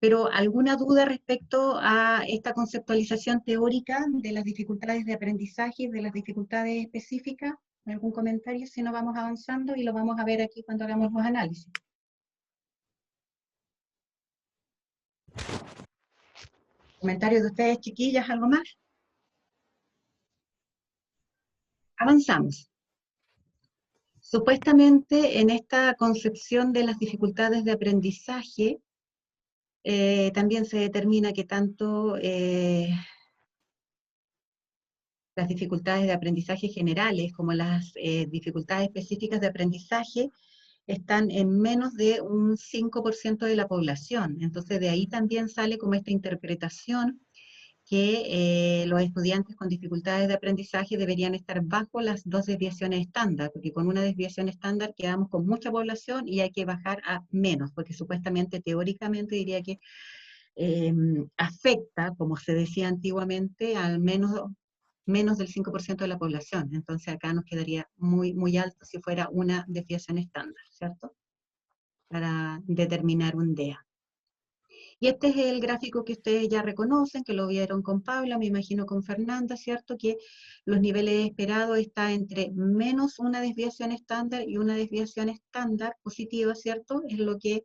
Pero ¿alguna duda respecto a esta conceptualización teórica de las dificultades de aprendizaje, de las dificultades específicas? ¿Algún comentario? Si no, vamos avanzando y lo vamos a ver aquí cuando hagamos los análisis. ¿Comentarios de ustedes, chiquillas? ¿Algo más? Avanzamos. Supuestamente en esta concepción de las dificultades de aprendizaje, también se determina que tanto las dificultades de aprendizaje generales como las dificultades específicas de aprendizaje están en menos de un 5% de la población. Entonces de ahí también sale como esta interpretación que los estudiantes con dificultades de aprendizaje deberían estar bajo las 2 desviaciones estándar, porque con una desviación estándar quedamos con mucha población y hay que bajar a menos, porque supuestamente, teóricamente, diría que afecta, como se decía antiguamente, al menos del 5% de la población. Entonces acá nos quedaría muy, muy alto si fuera una desviación estándar, ¿cierto? Para determinar un DEA. Y este es el gráfico que ustedes ya reconocen, que lo vieron con Paula, me imagino con Fernanda, ¿cierto? Que los niveles esperados está entre menos una desviación estándar y una desviación estándar positiva, ¿cierto? Es lo que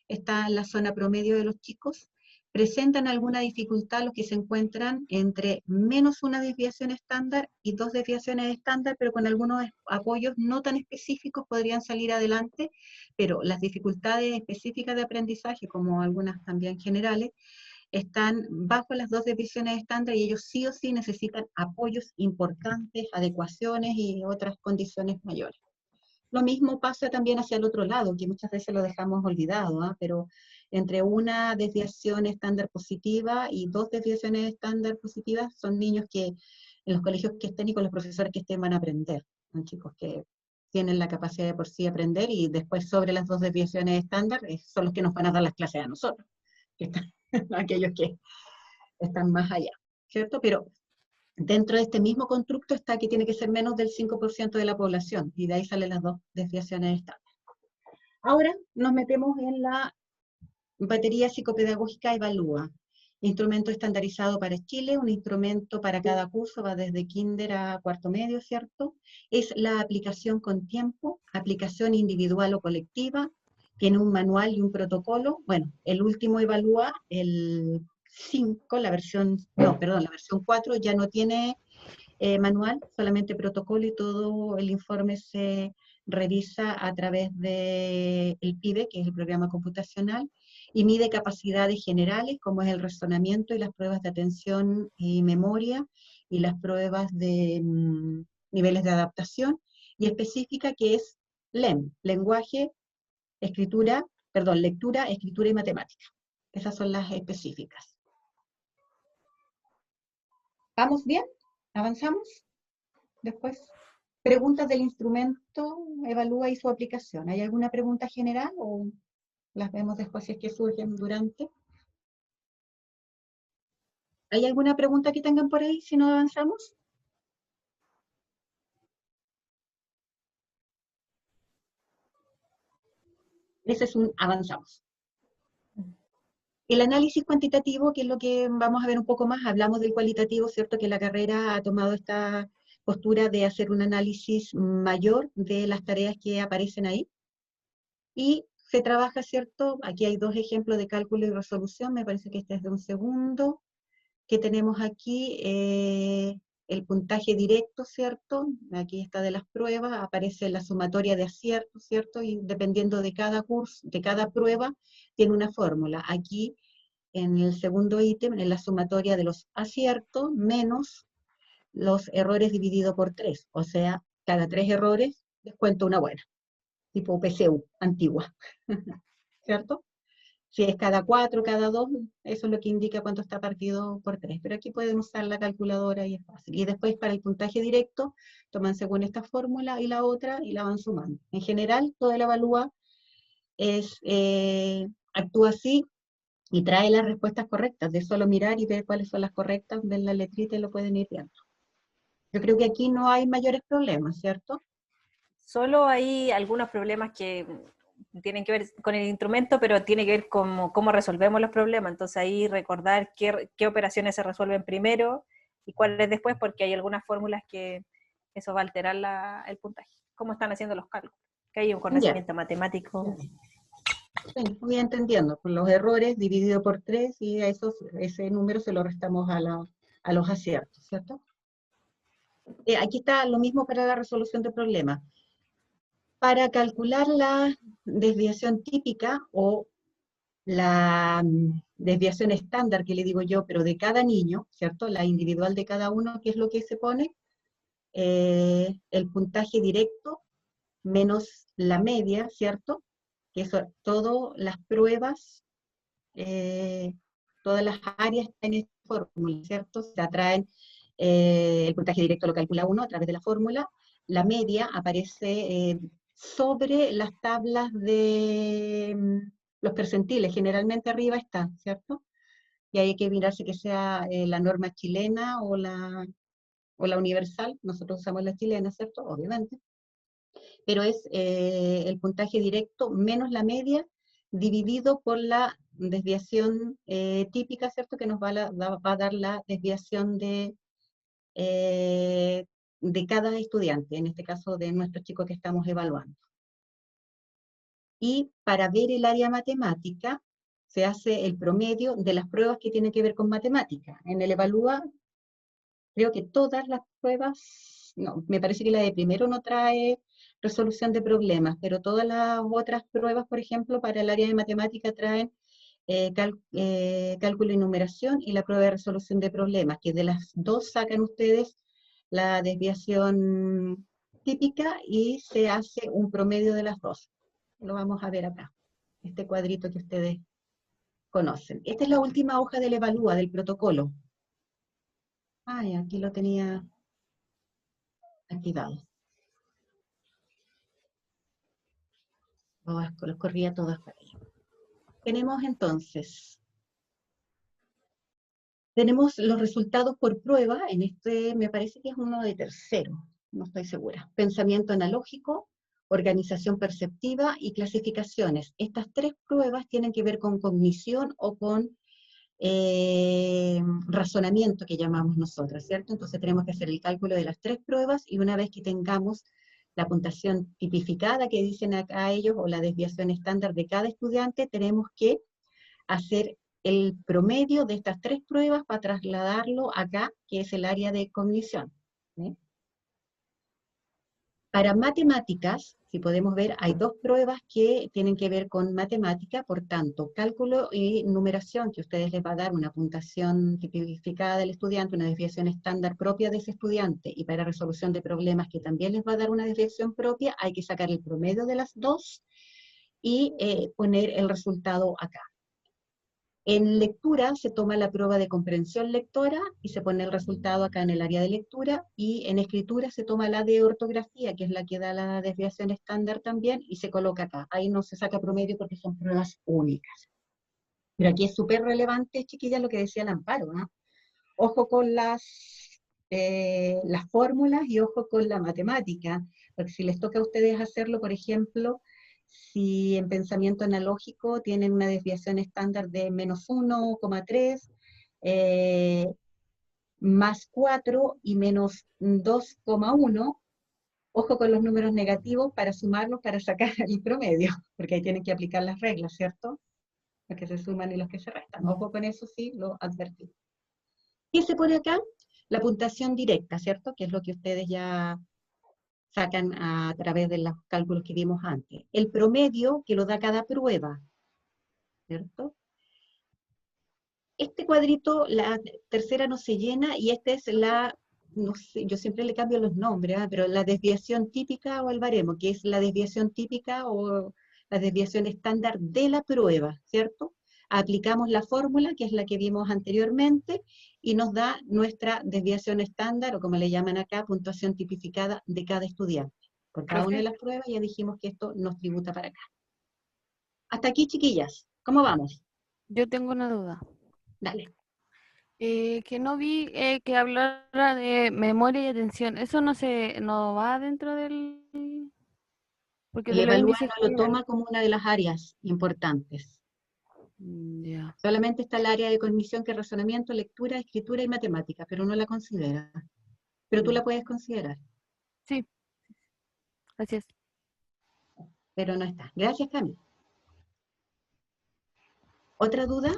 está en la zona promedio de los chicos. Presentan alguna dificultad los que se encuentran entre menos una desviación estándar y 2 desviaciones estándar, pero con algunos apoyos no tan específicos podrían salir adelante, pero las dificultades específicas de aprendizaje, como algunas también generales, están bajo las 2 desviaciones estándar y ellos sí o sí necesitan apoyos importantes, adecuaciones y otras condiciones mayores. Lo mismo pasa también hacia el otro lado, que muchas veces lo dejamos olvidado, ¿eh? Pero entre una desviación estándar positiva y 2 desviaciones estándar positivas son niños que en los colegios que estén y con los profesores que estén van a aprender. Son chicos que tienen la capacidad de por sí aprender y después sobre las 2 desviaciones estándar son los que nos van a dar las clases a nosotros, que están, aquellos que están más allá, ¿cierto? Pero dentro de este mismo constructo está que tiene que ser menos del 5% de la población, y de ahí salen las 2 desviaciones estándar. Ahora nos metemos en la batería psicopedagógica Evalúa, instrumento estandarizado para Chile, un instrumento para cada curso, va desde kinder a cuarto medio, ¿cierto? Es la aplicación con tiempo, aplicación individual o colectiva, tiene un manual y un protocolo. Bueno, el último Evalúa, el 5, la versión 4 ya no tiene manual, solamente protocolo, y todo el informe se revisa a través del PIBE, que es el programa computacional, y mide capacidades generales, como es el razonamiento y las pruebas de atención y memoria, y las pruebas de niveles de adaptación, y específica, que es LEM, lenguaje, lectura, escritura y matemática. Esas son las específicas. ¿Vamos bien? ¿Avanzamos? Después, preguntas del instrumento, evalúa y su aplicación. ¿Hay alguna pregunta general o las vemos después si es que surgen durante? ¿Hay alguna pregunta que tengan por ahí si no avanzamos? Ese es un avanzamos. El análisis cuantitativo, que es lo que vamos a ver un poco más, hablamos del cualitativo, ¿cierto? Que la carrera ha tomado esta postura de hacer un análisis mayor de las tareas que aparecen ahí. Y se trabaja, ¿cierto? Aquí hay 2 ejemplos de cálculo y resolución, me parece que este es de un segundo, que tenemos aquí el puntaje directo, ¿cierto? Aquí está de las pruebas, aparece la sumatoria de aciertos, ¿cierto? Y dependiendo de cada curso, de cada prueba, tiene una fórmula. Aquí, en el segundo ítem, en la sumatoria de los aciertos menos los errores dividido por 3. O sea, cada 3 errores descuento una buena, tipo PCU, antigua, ¿cierto? Si es cada 4, cada 2, eso es lo que indica cuánto está partido por 3. Pero aquí pueden usar la calculadora y es fácil. Y después, para el puntaje directo, toman según esta fórmula y la otra y la van sumando. En general, toda la evalúa actúa así y trae las respuestas correctas. De solo mirar y ver cuáles son las correctas, ver la letrita y lo pueden ir viendo. Yo creo que aquí no hay mayores problemas, ¿cierto? Solo hay algunos problemas que tienen que ver con el instrumento, pero tiene que ver con cómo resolvemos los problemas. Entonces ahí recordar qué operaciones se resuelven primero y cuáles después, porque hay algunas fórmulas que eso va a alterar el puntaje. ¿Cómo están haciendo los cálculos? Que hay un Ya, conocimiento matemático. sí, voy entendiendo. Por los errores dividido por 3 y a ese número se lo restamos a los aciertos, ¿cierto? Aquí está lo mismo para la resolución de problemas. Para calcular la desviación típica o la desviación estándar, que le digo yo, pero de cada niño, ¿cierto? La individual de cada uno, ¿qué es lo que se pone? El puntaje directo menos la media, ¿cierto? Que eso, todas las pruebas, todas las áreas en esta fórmula, ¿cierto? Se atraen, el puntaje directo lo calcula uno a través de la fórmula, la media aparece sobre las tablas de los percentiles, generalmente arriba está, ¿cierto? Y hay que mirarse que sea la norma chilena o la universal, nosotros usamos la chilena, ¿cierto? Obviamente, pero es el puntaje directo menos la media dividido por la desviación típica, ¿cierto? Que nos va a dar la desviación de cada estudiante, en este caso de nuestros chicos que estamos evaluando. Y para ver el área matemática, se hace el promedio de las pruebas que tienen que ver con matemática. En el Evalúa, creo que todas las pruebas, no, me parece que la de primero no trae resolución de problemas, pero todas las otras pruebas, por ejemplo, para el área de matemática traen cálculo y numeración y la prueba de resolución de problemas, que de las dos sacan ustedes la desviación típica y se hace un promedio de las dos. Lo vamos a ver acá, este cuadrito que ustedes conocen. Esta es la última hoja del Evalúa, del protocolo. Ay, aquí lo tenía activado. Los corría todas para allá. Tenemos entonces, tenemos los resultados por prueba, en este me parece que es uno de tercero, no estoy segura. Pensamiento analógico, organización perceptiva y clasificaciones. Estas tres pruebas tienen que ver con cognición o con razonamiento que llamamos nosotros, ¿cierto? Entonces tenemos que hacer el cálculo de las tres pruebas y una vez que tengamos la puntuación tipificada que dicen acá ellos o la desviación estándar de cada estudiante, tenemos que hacer el promedio de estas tres pruebas para trasladarlo acá, que es el área de cognición. ¿Sí? Para matemáticas, si podemos ver, hay dos pruebas que tienen que ver con matemática, por tanto, cálculo y numeración, que a ustedes les va a dar una puntuación tipificada del estudiante, una desviación estándar propia de ese estudiante, y para resolución de problemas, que también les va a dar una desviación propia, hay que sacar el promedio de las dos y poner el resultado acá. En lectura se toma la prueba de comprensión lectora y se pone el resultado acá en el área de lectura, y en escritura se toma la de ortografía, que es la que da la desviación estándar también, y se coloca acá. Ahí no se saca promedio porque son pruebas únicas. Pero aquí es súper relevante, chiquillas, lo que decía el Amparo, ¿no? Ojo con las fórmulas y ojo con la matemática, porque si les toca a ustedes hacerlo, por ejemplo, si en pensamiento analógico tienen una desviación estándar de menos 1,3, más 4 y menos 2,1, ojo con los números negativos para sumarlos para sacar el promedio, porque ahí tienen que aplicar las reglas, ¿cierto? Los que se suman y los que se restan. Ojo con eso, sí, lo advertí. ¿Qué se pone acá? La puntuación directa, ¿cierto? Que es lo que ustedes ya sacan a través de los cálculos que vimos antes. El promedio que lo da cada prueba, ¿cierto? Este cuadrito, la tercera no se llena, y esta es no sé, yo siempre le cambio los nombres, pero la desviación típica o el baremo, que es la desviación típica o la desviación estándar de la prueba, ¿cierto? Aplicamos la fórmula, que es la que vimos anteriormente, y nos da nuestra desviación estándar, o como le llaman acá, puntuación tipificada de cada estudiante. Por cada una de las pruebas ya dijimos que esto nos tributa para acá. Hasta aquí, chiquillas. ¿Cómo vamos? Yo tengo una duda. Dale. Que no vi que hablara de memoria y atención. ¿Eso no va dentro del...? Porque El de los evalúa índices no lo generales. toma como una de las áreas importantes. Ya. Solamente está el área de cognición, que es razonamiento, lectura, escritura y matemática, pero no la considera. Pero tú la puedes considerar, Sí, gracias. pero no está. Gracias, Cami. ¿Otra duda?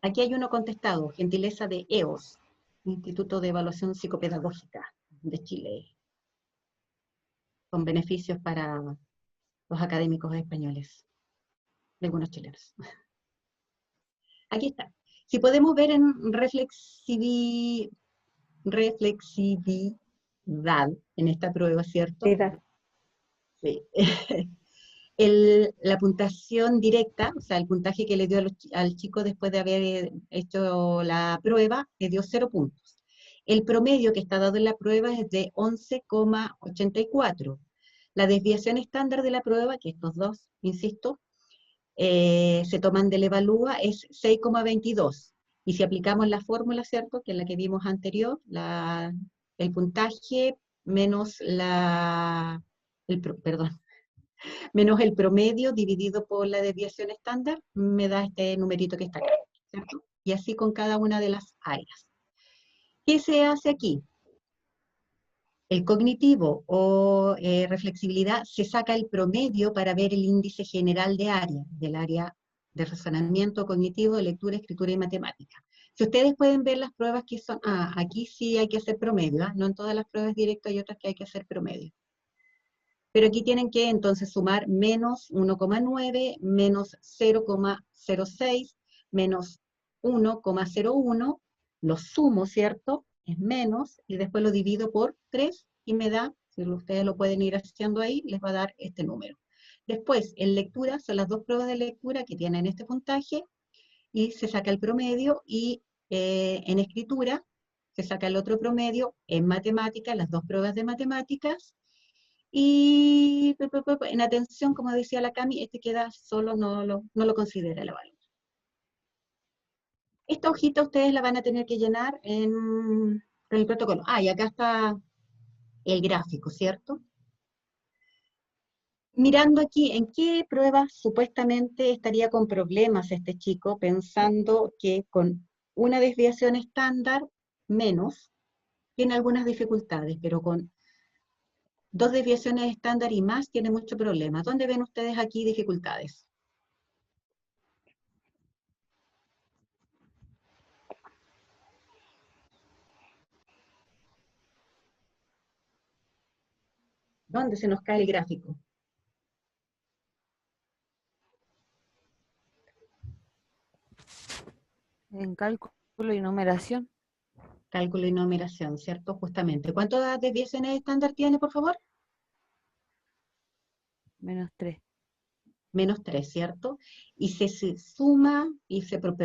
Aquí hay uno contestado, gentileza de EOS, Instituto de Evaluación Psicopedagógica de Chile, con beneficios para los académicos españoles, de algunos chilenos. Aquí está. Si podemos ver en reflexividad en esta prueba, ¿cierto? Sí. La puntuación directa, o sea, el puntaje que le dio al chico después de haber hecho la prueba, le dio 0 puntos. El promedio que está dado en la prueba es de 11,84. La desviación estándar de la prueba, que estos dos, insisto, se toman del evalúa, es 6,22. Y si aplicamos la fórmula, ¿cierto?, que es la que vimos anterior, el puntaje menos menos el promedio dividido por la desviación estándar, me da este numerito que está acá, ¿cierto? Y así con cada una de las áreas. ¿Qué se hace aquí? El cognitivo o reflexibilidad se saca el promedio para ver el índice general de área, del área de razonamiento cognitivo, de lectura, escritura y matemática. Si ustedes pueden ver las pruebas que son, aquí sí hay que hacer promedio, no en todas las pruebas directas hay otras que hay que hacer promedio. Pero aquí tienen que entonces sumar menos 1,9, menos 0,06, menos 1,01, lo sumo, ¿cierto? Es menos, y después lo divido por 3 y me da, si ustedes lo pueden ir haciendo ahí, les va a dar este número. Después, en lectura, son las dos pruebas de lectura que tienen este puntaje, y se saca el promedio, y en escritura se saca el otro promedio, en matemáticas, las dos pruebas de matemáticas, y en atención, como decía la Cami, este queda solo, no lo considera el evaluador. Esta hojita ustedes la van a tener que llenar con el protocolo. Y acá está el gráfico, ¿cierto? Mirando aquí, ¿en qué prueba supuestamente estaría con problemas este chico, pensando que con una desviación estándar menos, tiene algunas dificultades, pero con dos desviaciones estándar y más tiene mucho problema? ¿Dónde ven ustedes aquí dificultades? ¿Dónde se nos cae el gráfico? En cálculo y numeración, Cálculo y numeración, ¿cierto? Justamente. ¿Cuántas desviaciones estándar tiene, por favor? -3. Menos 3, ¿cierto? Y se suma,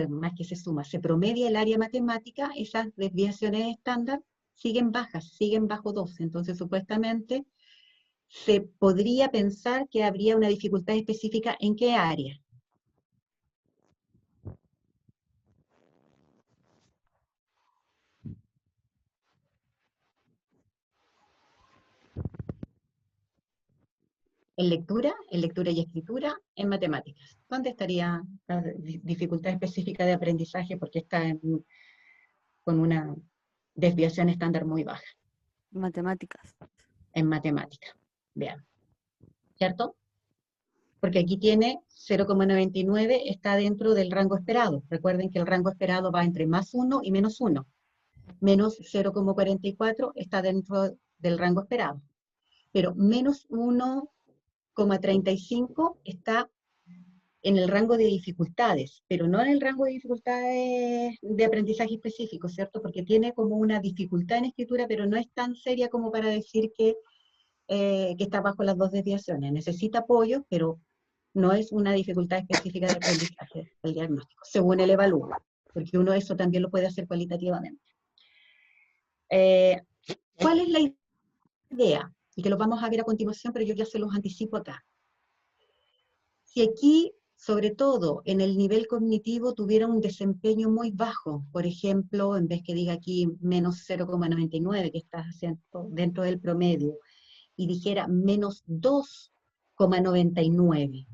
más que se suma, se promedia el área matemática, esas desviaciones estándar siguen bajas, siguen bajo 2. Entonces, supuestamente, se podría pensar que habría una dificultad específica en qué área. En lectura y escritura, en matemáticas. ¿Dónde estaría la dificultad específica de aprendizaje? Porque está con una desviación estándar muy baja. Matemáticas. En matemáticas. Vean. ¿Cierto? Porque aquí tiene 0,99, está dentro del rango esperado. Recuerden que el rango esperado va entre más 1 y menos 1. Menos 0,44 está dentro del rango esperado. Pero menos 1,35 está en el rango de dificultades, pero no en el rango de dificultades de aprendizaje específico, ¿cierto? Porque tiene como una dificultad en escritura, pero no es tan seria como para decir que está bajo las dos desviaciones. Necesita apoyo, pero no es una dificultad específica de aprendizaje, el diagnóstico, según el evalúo, porque uno eso también lo puede hacer cualitativamente. ¿Cuál es la idea? Y que lo vamos a ver a continuación, pero yo ya se los anticipo acá. Si aquí sobre todo en el nivel cognitivo, tuviera un desempeño muy bajo. Por ejemplo, en vez que diga aquí menos 0,99, que está dentro del promedio, y dijera menos 2,99,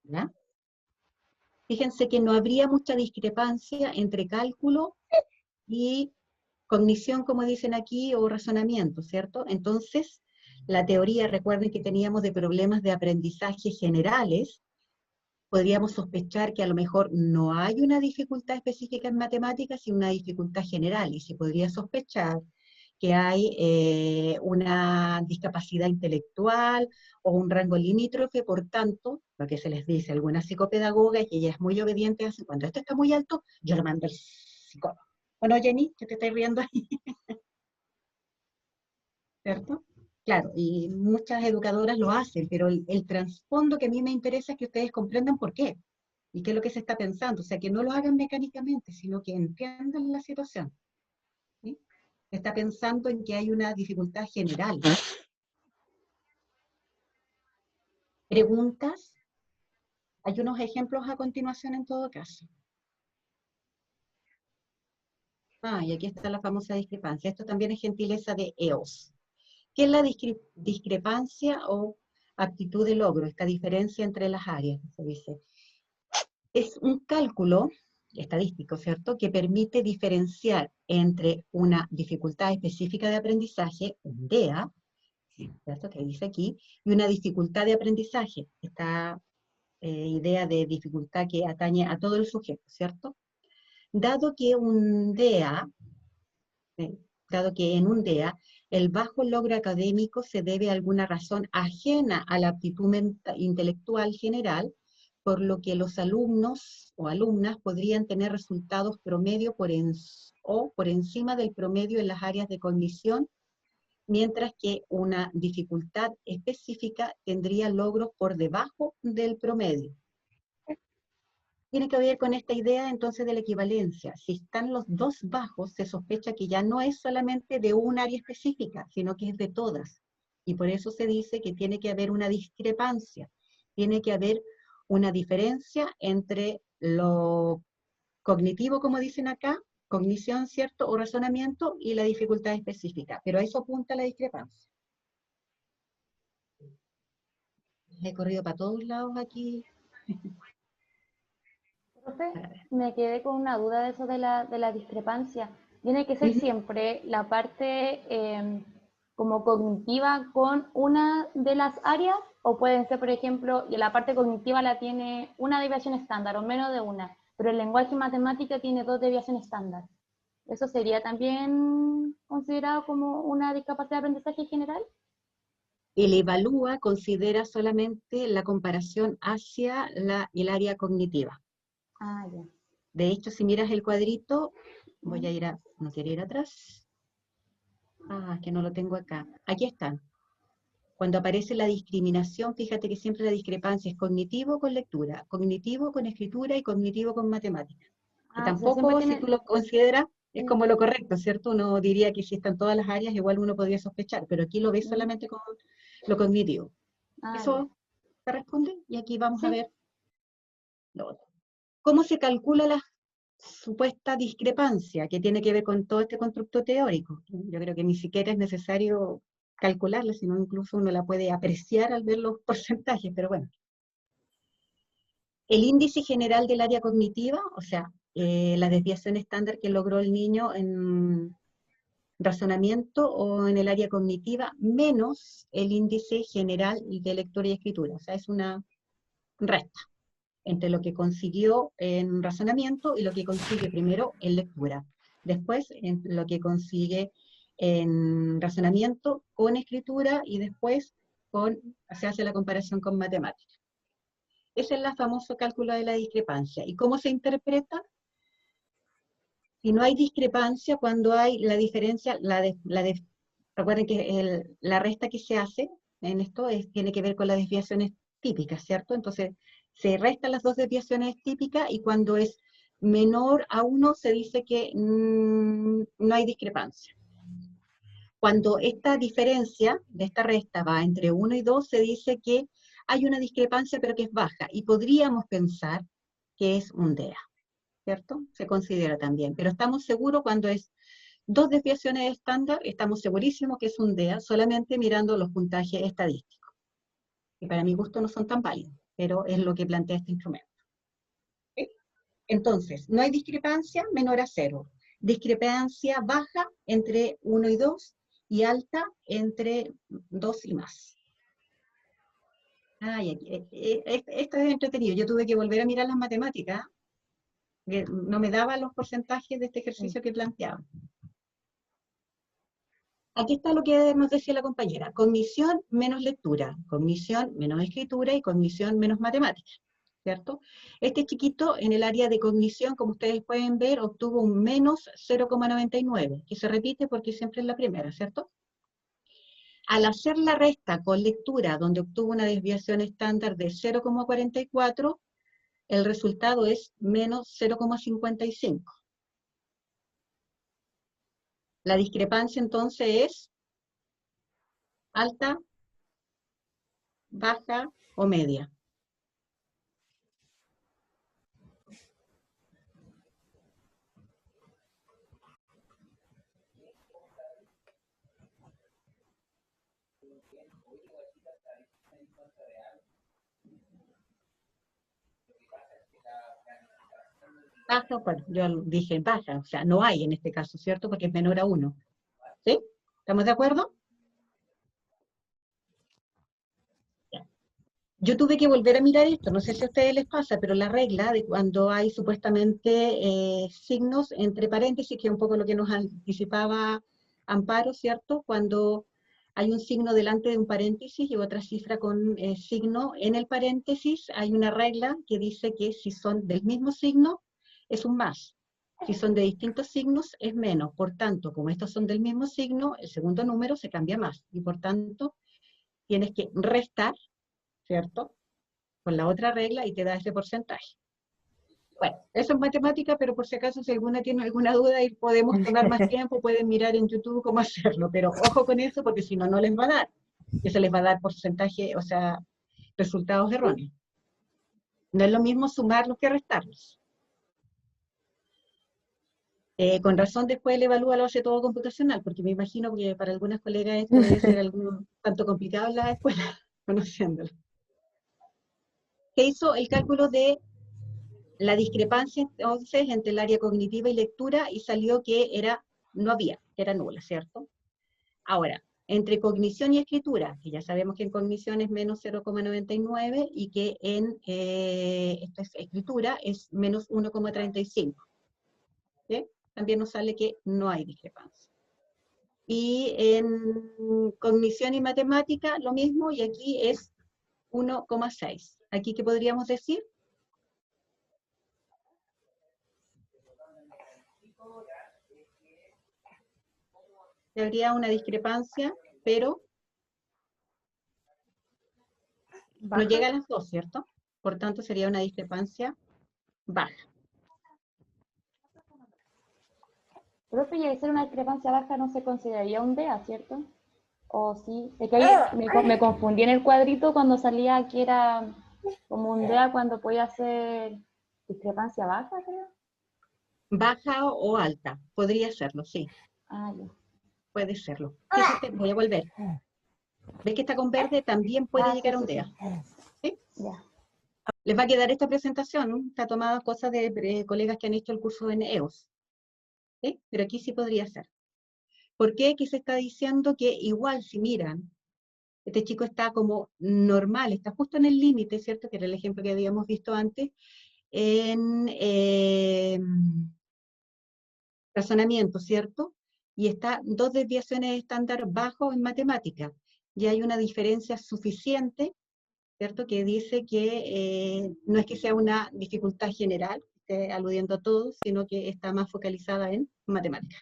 ¿ya? Fíjense que no habría mucha discrepancia entre cálculo y cognición, como dicen aquí, o razonamiento, ¿cierto? Entonces, la teoría, recuerden que teníamos de problemas de aprendizaje generales, podríamos sospechar que a lo mejor no hay una dificultad específica en matemáticas, sino una dificultad general, y se podría sospechar que hay una discapacidad intelectual o un rango limítrofe, por tanto, lo que se les dice a alguna psicopedagoga, y ella es muy obediente, hace, cuando esto está muy alto, yo lo mando al psicólogo. Bueno, Jenny, ¿qué te estás riendo ahí? ¿Cierto? Claro, y muchas educadoras lo hacen, pero el trasfondo que a mí me interesa es que ustedes comprendan por qué y qué es lo que se está pensando. O sea, que no lo hagan mecánicamente, sino que entiendan la situación. ¿Sí? Se está pensando en que hay una dificultad general. ¿Preguntas? Hay unos ejemplos a continuación en todo caso. Ah, y aquí está la famosa discrepancia. Esto también es gentileza de EOS. ¿Qué es la discrepancia o aptitud de logro? Esta diferencia entre las áreas, se dice. Es un cálculo estadístico, ¿cierto?, que permite diferenciar entre una dificultad específica de aprendizaje, un DEA, ¿cierto?, que dice aquí, y una dificultad de aprendizaje, esta idea de dificultad que atañe a todo el sujeto, ¿cierto? Dado que un DEA, dado que en un DEA el bajo logro académico se debe a alguna razón ajena a la aptitud intelectual general, por lo que los alumnos o alumnas podrían tener resultados promedio o por encima del promedio en las áreas de cognición, mientras que una dificultad específica tendría logros por debajo del promedio. Tiene que ver con esta idea entonces de la equivalencia. Si están los dos bajos, se sospecha que ya no es solamente de un área específica, sino que es de todas. Y por eso se dice que tiene que haber una discrepancia. Tiene que haber una diferencia entre lo cognitivo, como dicen acá, cognición, ¿cierto?, o razonamiento, y la dificultad específica. Pero a eso apunta la discrepancia. He corrido para todos lados aquí. Profe, me quedé con una duda de eso de la discrepancia. ¿Tiene que ser siempre la parte como cognitiva con una de las áreas? ¿O pueden ser, por ejemplo, y la parte cognitiva la tiene una desviación estándar o menos de una, pero el lenguaje y matemática tiene dos desviaciones estándar? ¿Eso sería también considerado como una discapacidad de aprendizaje general? El evalúa considera solamente la comparación hacia el área cognitiva. Ah, ya. De hecho, si miras el cuadrito, voy a ir a, no quiero ir atrás. Ah, que no lo tengo acá. Aquí están. Cuando aparece la discriminación, fíjate que siempre la discrepancia es cognitivo con lectura, cognitivo con escritura y cognitivo con matemática. Que O sea, tampoco, si tiene... tú lo consideras, es como lo correcto, ¿cierto? Uno diría que si están todas las áreas, igual uno podría sospechar, pero aquí lo ves solamente con lo cognitivo. ¿Eso te responde? Y aquí vamos a ver lo otro. ¿Cómo se calcula la supuesta discrepancia que tiene que ver con todo este constructo teórico? Yo creo que ni siquiera es necesario calcularla, sino incluso uno la puede apreciar al ver los porcentajes, pero bueno. El índice general del área cognitiva, o sea, la desviación estándar que logró el niño en razonamiento o en el área cognitiva, menos el índice general de lectura y escritura. O sea, es una resta entre lo que consiguió en razonamiento y lo que consigue primero en lectura. Después, en lo que consigue en razonamiento con escritura y después se hace la comparación con matemáticas. Ese es el famoso cálculo de la discrepancia. ¿Y cómo se interpreta? Si no hay discrepancia, cuando hay la diferencia, recuerden que la resta que se hace en esto tiene que ver con las desviaciones típicas, ¿cierto? Entonces, se restan las dos desviaciones típicas y cuando es menor a 1 se dice que no hay discrepancia. Cuando esta diferencia de esta resta va entre 1 y 2, se dice que hay una discrepancia pero que es baja, y podríamos pensar que es un DEA, ¿cierto? Se considera también, pero estamos seguros cuando es 2 desviaciones estándar, estamos segurísimos que es un DEA, solamente mirando los puntajes estadísticos, que para mi gusto no son tan válidos, pero es lo que plantea este instrumento. ¿Sí? Entonces, no hay discrepancia menor a 0, discrepancia baja entre 1 y 2, y alta entre 2 y más. Ay, esto es entretenido, yo tuve que volver a mirar las matemáticas, que no me daban los porcentajes de este ejercicio que planteaba. Aquí está lo que nos decía la compañera, cognición menos lectura, cognición menos escritura y cognición menos matemática, ¿cierto? Este chiquito en el área de cognición, como ustedes pueden ver, obtuvo un menos 0,99, que se repite porque siempre es la primera, ¿cierto? Al hacer la resta con lectura, donde obtuvo una desviación estándar de 0,44, el resultado es menos 0,55. La discrepancia entonces es alta, baja o media. Baja, bueno, yo dije baja, o sea, no hay en este caso, ¿cierto? Porque es menor a 1. ¿Sí? ¿Estamos de acuerdo? Ya. Yo tuve que volver a mirar esto, no sé si a ustedes les pasa, pero la regla de cuando hay supuestamente signos entre paréntesis, que es un poco lo que nos anticipaba Amparo, ¿cierto? Cuando hay un signo delante de un paréntesis y otra cifra con signo en el paréntesis, hay una regla que dice que si son del mismo signo, es un más. Si son de distintos signos, es menos. Por tanto, como estos son del mismo signo, el segundo número se cambia más. Y por tanto, tienes que restar, ¿cierto? Con la otra regla y te da ese porcentaje. Bueno, eso es matemática, pero por si acaso si alguna tiene alguna duda y podemos tomar más tiempo, pueden mirar en YouTube cómo hacerlo. Pero ojo con eso, porque si no, no les va a dar. Y eso les va a dar porcentaje, o sea, resultados erróneos. No es lo mismo sumarlos que restarlos. Con razón después el evalúa lo hace todo computacional, porque me imagino que para algunas colegas esto debe ser algo tanto complicado en la escuela, conociéndolo. Se hizo el cálculo de la discrepancia entonces entre el área cognitiva y lectura y salió que no había, que era nula, ¿cierto? Ahora, entre cognición y escritura, que ya sabemos que en cognición es menos 0,99 y que en esta es escritura es menos 1,35. ¿Sí? También nos sale que no hay discrepancia. Y en cognición y matemática lo mismo, y aquí es 1,6. ¿Aquí qué podríamos decir? Habría una discrepancia, pero no llega a las 2, ¿cierto? Por tanto, sería una discrepancia baja. Profe, y al ser una discrepancia baja no se consideraría un DEA, ¿cierto? ¿O sí? Es que ahí me confundí en el cuadrito cuando salía que era como un DEA cuando podía ser discrepancia baja, creo. Baja o alta, podría serlo, sí. Ah, ya. Puede serlo. Fíjate, voy a volver. ¿Ves que está con verde? También puede llegar a un DEA. ¿Sí? Ya. Les va a quedar esta presentación, ¿no? Está tomada cosas de colegas que han hecho el curso en EOS. ¿Sí? Pero aquí sí podría ser. ¿Por qué? Que se está diciendo que igual si miran, este chico está como normal, está justo en el límite, ¿cierto? Que era el ejemplo que habíamos visto antes, en razonamiento, ¿cierto? Y está 2 desviaciones estándar bajo en matemática. Y hay una diferencia suficiente, ¿cierto? Que dice que no es que sea una dificultad general, esté aludiendo a todos, sino que está más focalizada en matemática.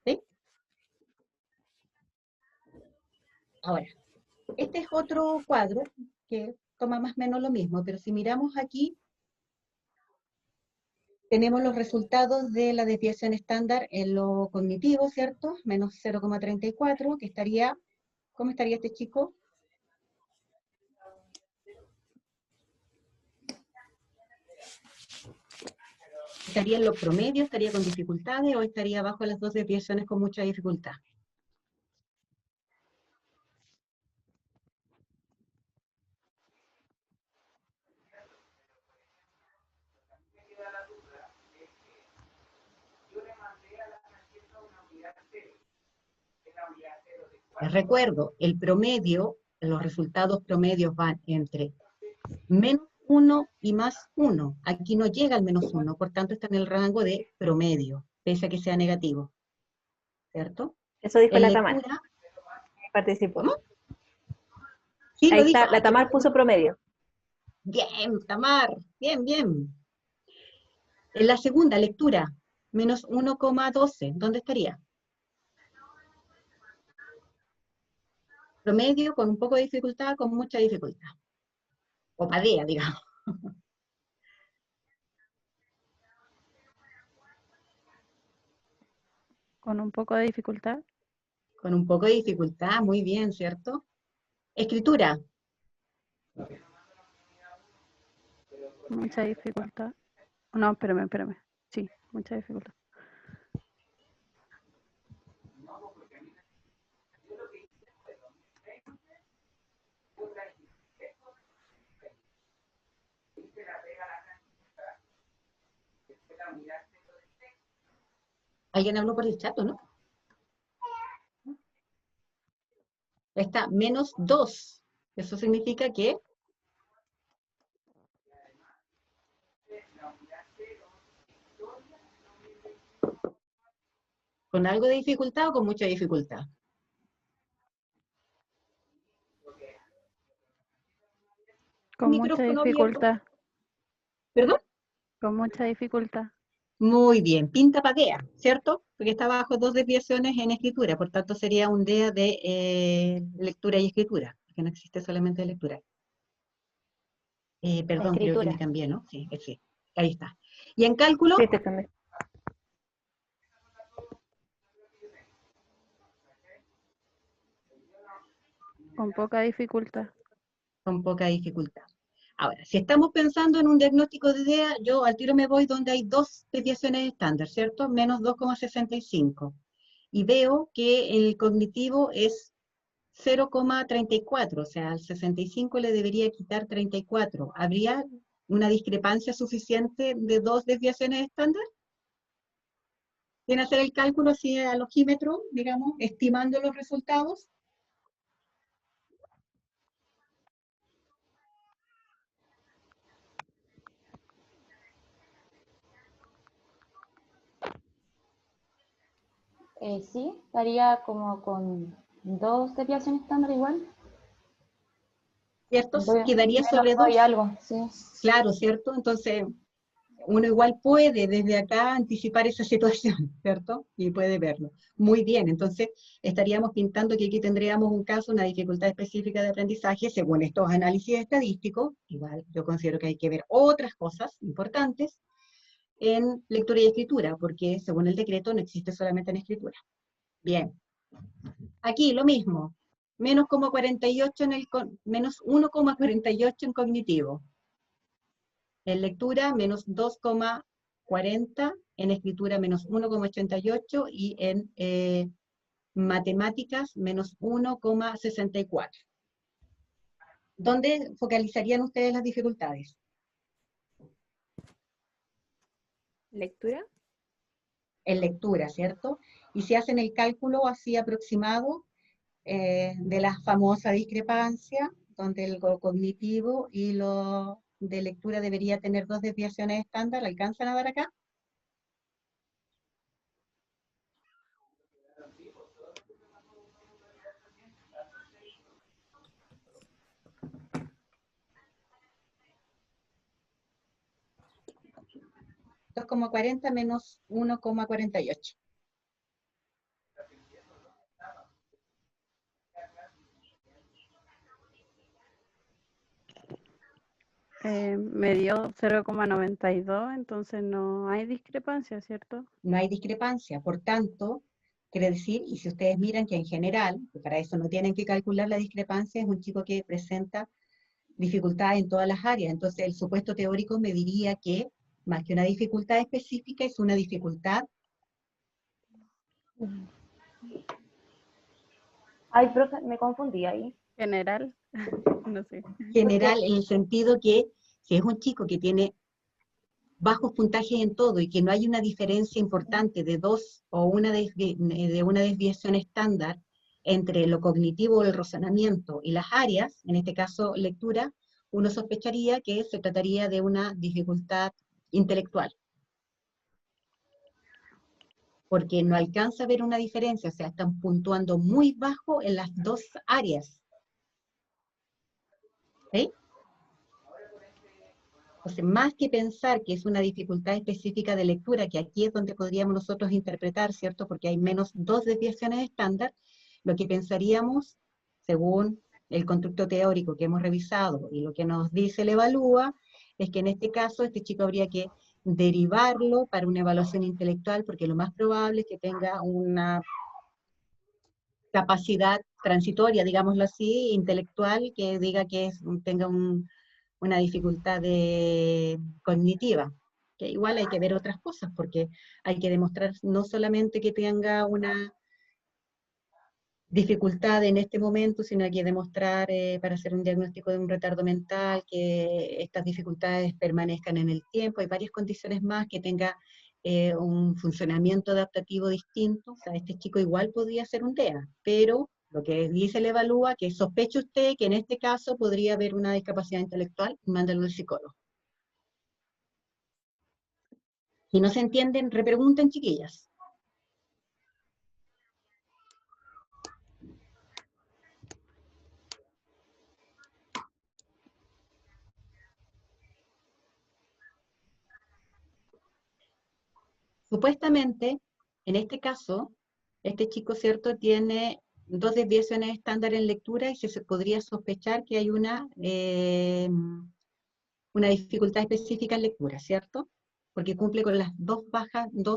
¿Sí? Ahora, este es otro cuadro que toma más o menos lo mismo, pero si miramos aquí, tenemos los resultados de la desviación estándar en lo cognitivo, ¿cierto? Menos 0,34, que estaría, ¿cómo estaría este chico? ¿Estaría en los promedios, estaría con dificultades o estaría bajo las dos desviaciones con mucha dificultad? Les recuerdo, el promedio, los resultados promedios van entre menos 1 y más 1. Aquí no llega al menos 1, por tanto está en el rango de promedio, pese a que sea negativo. ¿Cierto? Eso dijo En la Tamar, lectura, participó. ¿cómo? Sí, Ahí lo dijo. está, la Tamar puso promedio. Bien, Tamar, bien, bien. En la segunda lectura, menos 1,12, ¿dónde estaría? Promedio, con un poco de dificultad, con mucha dificultad. O padea, digamos. Con un poco de dificultad. Con un poco de dificultad, muy bien, ¿cierto? Escritura, Mucha dificultad. No, espérame. Sí, mucha dificultad. alguien habló por el chat, ¿o no? Está menos 2. Eso significa que con algo de dificultad o con mucha dificultad. Con mucha Micrófono abierto. dificultad. ¿Perdón? Con mucha dificultad. Muy bien, pinta padea, ¿cierto? Porque está bajo dos desviaciones en escritura, por tanto sería un DEA de lectura y escritura, porque no existe solamente lectura. Perdón, creo que me Escritura. cambié, ¿no? Sí, sí, ahí está. Y en cálculo, Sí, te cambié. Con poca dificultad. con poca dificultad. Ahora, si estamos pensando en un diagnóstico de DEA, yo al tiro me voy donde hay dos desviaciones estándar, ¿cierto? Menos 2,65. Y veo que el cognitivo es 0,34, o sea, al 65 le debería quitar 34. ¿Habría una discrepancia suficiente de dos desviaciones estándar? ¿Tiene hacer el cálculo así al ojímetro, digamos, estimando los resultados? Sí, estaría como con 2 desviaciones estándar igual. ¿Cierto? Doy, Quedaría menos sobre 2 y 2. algo, sí. Claro, ¿cierto? Entonces, uno igual puede desde acá anticipar esa situación, ¿cierto? Y puede verlo. Muy bien, entonces estaríamos pintando que aquí tendríamos un caso, una dificultad específica de aprendizaje según estos análisis estadísticos. Igual yo considero que hay que ver otras cosas importantes en lectura y escritura, porque según el decreto no existe solamente en escritura. Bien. Aquí lo mismo, menos 1,48 en el menos 1,48 en cognitivo. En lectura, menos 2,40, en escritura, menos 1,88 y en matemáticas, menos 1,64. ¿Dónde focalizarían ustedes las dificultades? ¿Lectura? En lectura, ¿cierto? Y si hacen el cálculo así aproximado de la famosa discrepancia, donde el cognitivo y lo de lectura debería tener dos desviaciones estándar, ¿la alcanzan a dar acá? $2,40 menos 1,48. Me dio 0,92, entonces no hay discrepancia, ¿cierto? No hay discrepancia, por tanto, quiere decir, y si ustedes miran que en general, que para eso no tienen que calcular la discrepancia, es un chico que presenta dificultades en todas las áreas, entonces el supuesto teórico me diría que más que una dificultad específica, es una dificultad Ay, profe, me confundí ahí. General, no sé. general en el sentido que si es un chico que tiene bajos puntajes en todo y que no hay una diferencia importante de dos o de una desviación estándar entre lo cognitivo, el razonamiento y las áreas, en este caso lectura, uno sospecharía que se trataría de una dificultad intelectual. Porque no alcanza a ver una diferencia, o sea, están puntuando muy bajo en las dos áreas. ¿Sí? Entonces, más que pensar que es una dificultad específica de lectura, que aquí es donde podríamos nosotros interpretar, ¿cierto? Porque hay menos dos desviaciones estándar, lo que pensaríamos, según el constructo teórico que hemos revisado y lo que nos dice el evalúa, es que en este caso este chico habría que derivarlo para una evaluación intelectual, porque lo más probable es que tenga una capacidad transitoria, digámoslo así, intelectual, que diga que tenga una dificultad cognitiva. Que igual hay que ver otras cosas, porque hay que demostrar no solamente que tenga una dificultad en este momento, sino hay que demostrar para hacer un diagnóstico de un retardo mental, que estas dificultades permanezcan en el tiempo. Hay varias condiciones más, que tenga un funcionamiento adaptativo distinto. O sea, este chico igual podría ser un TEA, pero lo que dice el evalúa, que sospeche usted que en este caso podría haber una discapacidad intelectual, mándalo al psicólogo. Si no se entienden, repregunten, chiquillas. Supuestamente, en este caso, este chico, ¿cierto?, tiene dos desviaciones estándar en lectura y se podría sospechar que hay una dificultad específica en lectura, ¿cierto? Porque cumple con las dos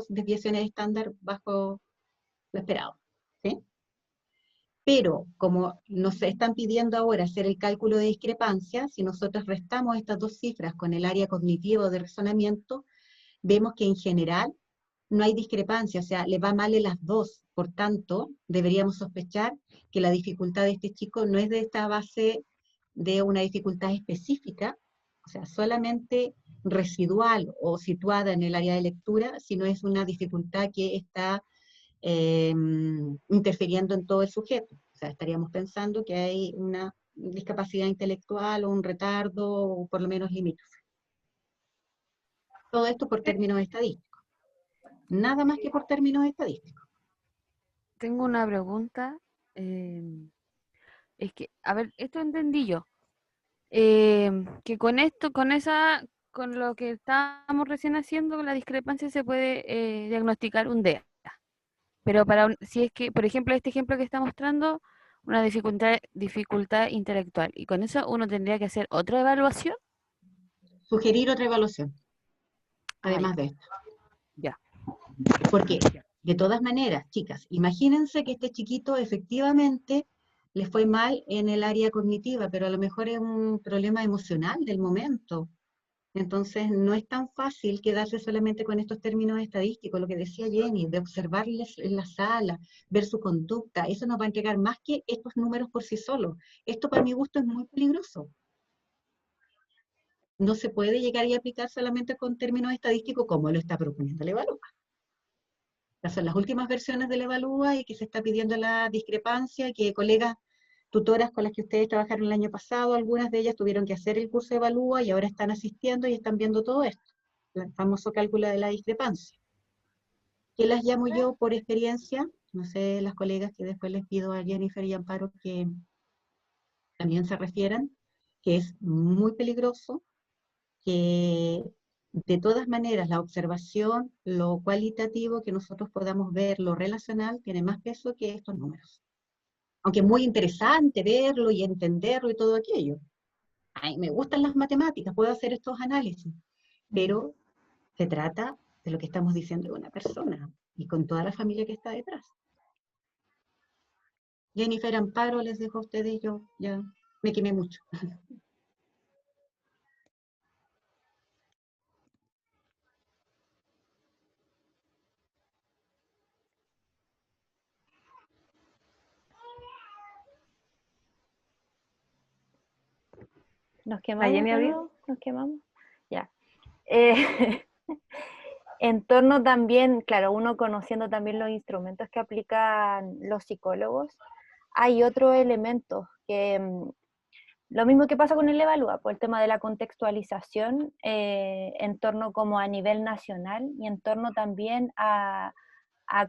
desviaciones estándar bajo lo esperado, ¿sí? Pero como nos están pidiendo ahora hacer el cálculo de discrepancia, si nosotros restamos estas dos cifras con el área cognitiva o de razonamiento, vemos que en general no hay discrepancia, o sea, le va mal en las dos. Por tanto, deberíamos sospechar que la dificultad de este chico no es de esta base de una dificultad específica, o sea, solamente residual o situada en el área de lectura, sino es una dificultad que está interfiriendo en todo el sujeto. O sea, estaríamos pensando que hay una discapacidad intelectual o un retardo, o por lo menos limítrofe. Todo esto por términos estadísticos. Nada más que por términos estadísticos. Tengo una pregunta. Es que, a ver, esto entendí yo. Que con esto, con lo que estábamos recién haciendo, con la discrepancia se puede diagnosticar un DEA. Pero si es que, por ejemplo, este ejemplo que está mostrando, una dificultad intelectual, y con eso uno tendría que hacer otra evaluación. Sugerir otra evaluación, Ah, además de esto. ya. Porque, de todas maneras, chicas, imagínense que este chiquito efectivamente le fue mal en el área cognitiva, pero a lo mejor es un problema emocional del momento. Entonces, no es tan fácil quedarse solamente con estos términos estadísticos, lo que decía Jenny, de observarles en la sala, ver su conducta. Eso nos va a entregar más que estos números por sí solos. Esto, para mi gusto, es muy peligroso. No se puede llegar y aplicar solamente con términos estadísticos como lo está proponiendo el Evalúa. Estas son las últimas versiones del Evalúa y que se está pidiendo la discrepancia, que colegas tutoras con las que ustedes trabajaron el año pasado, algunas de ellas tuvieron que hacer el curso de Evalúa y ahora están asistiendo y están viendo todo esto, el famoso cálculo de la discrepancia. ¿Qué las llamo yo por experiencia? No sé, las colegas, que después les pido a Jennifer y Amparo que también se refieran, que es muy peligroso, que de todas maneras la observación, lo cualitativo que nosotros podamos ver, lo relacional, tiene más peso que estos números. Aunque es muy interesante verlo y entenderlo y todo aquello. Ay, me gustan las matemáticas, puedo hacer estos análisis, pero se trata de lo que estamos diciendo de una persona y con toda la familia que está detrás. Jennifer, Amparo, les dejo a ustedes, yo ya me quemé mucho. ¿Nos ¿La quemamos Jenny de abrió? nuevo? ¿Nos quemamos? Ya. En torno también, claro, uno conociendo también los instrumentos que aplican los psicólogos, hay otro elemento que, lo mismo que pasa con el Evalúa, por el tema de la contextualización en torno como a nivel nacional y en torno también a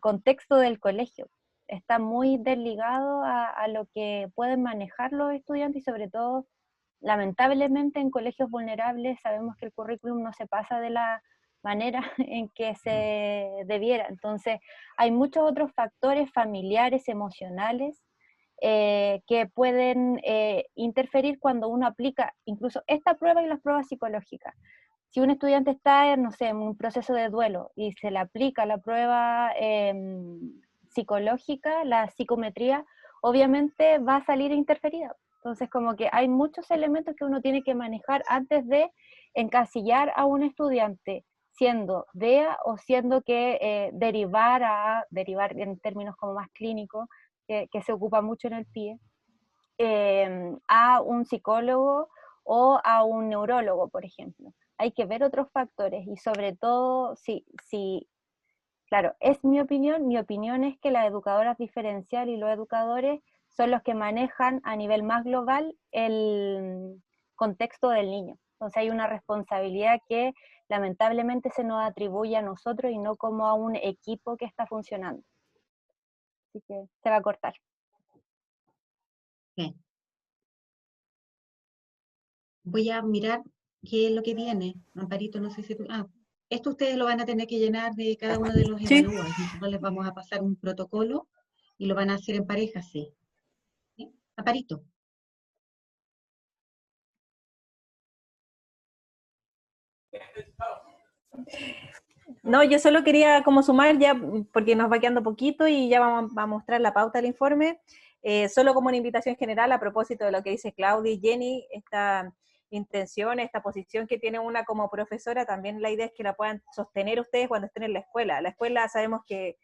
contexto del colegio. Está muy desligado a lo que pueden manejar los estudiantes y sobre todo, lamentablemente en colegios vulnerables sabemos que el currículum no se pasa de la manera en que se debiera. Entonces, hay muchos otros factores familiares, emocionales, que pueden interferir cuando uno aplica incluso esta prueba y las pruebas psicológicas. Si un estudiante está, no sé, en un proceso de duelo y se le aplica la prueba psicológica, la psicometría, obviamente va a salir interferida. Entonces, como que hay muchos elementos que uno tiene que manejar antes de encasillar a un estudiante, siendo DEA o siendo que derivar en términos como más clínicos, que se ocupa mucho en el PIE, a un psicólogo o a un neurólogo, por ejemplo. Hay que ver otros factores y sobre todo, claro, es mi opinión es que las educadoras diferencial y los educadores son los que manejan a nivel más global el contexto del niño. Entonces hay una responsabilidad que lamentablemente se nos atribuye a nosotros y no como a un equipo que está funcionando. Así que se va a cortar. Bien. Voy a mirar qué es lo que viene. Amparito, no sé si tú... esto ustedes lo van a tener que llenar de cada uno de los Sí. evalúos. Nosotros les vamos a pasar un protocolo y lo van a hacer en pareja, sí. ¿Sí? Amparito. No, yo solo quería como sumar ya, porque nos va quedando poquito y ya vamos a mostrar la pauta del informe, solo como una invitación general a propósito de lo que dice Claudia y Jenny, esta intención, esta posición que tiene una como profesora, también la idea es que la puedan sostener ustedes cuando estén en la escuela. La escuela sabemos que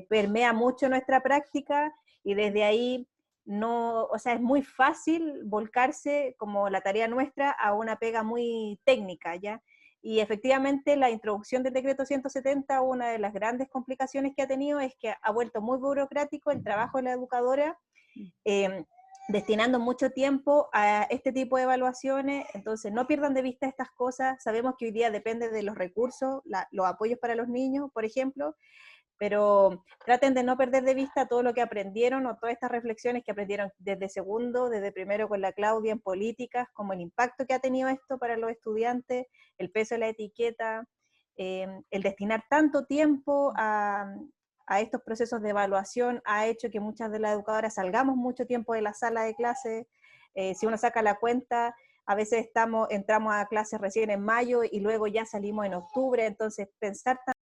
permea mucho nuestra práctica y desde ahí no, o sea, es muy fácil volcarse como la tarea nuestra a una pega muy técnica, ¿ya? Y efectivamente la introducción del decreto 170, una de las grandes complicaciones que ha tenido es que ha vuelto muy burocrático el trabajo de la educadora, destinando mucho tiempo a este tipo de evaluaciones. Entonces no pierdan de vista estas cosas. Sabemos que hoy día depende de los recursos, los apoyos para los niños, por ejemplo, pero traten de no perder de vista todo lo que aprendieron o todas estas reflexiones que aprendieron desde segundo, desde primero con la Claudia en políticas, como el impacto que ha tenido esto para los estudiantes, el peso de la etiqueta, el destinar tanto tiempo a estos procesos de evaluación ha hecho que muchas de las educadoras salgamos mucho tiempo de la sala de clase. Si uno saca la cuenta, a veces entramos a clases recién en mayo y luego ya salimos en octubre, entonces pensar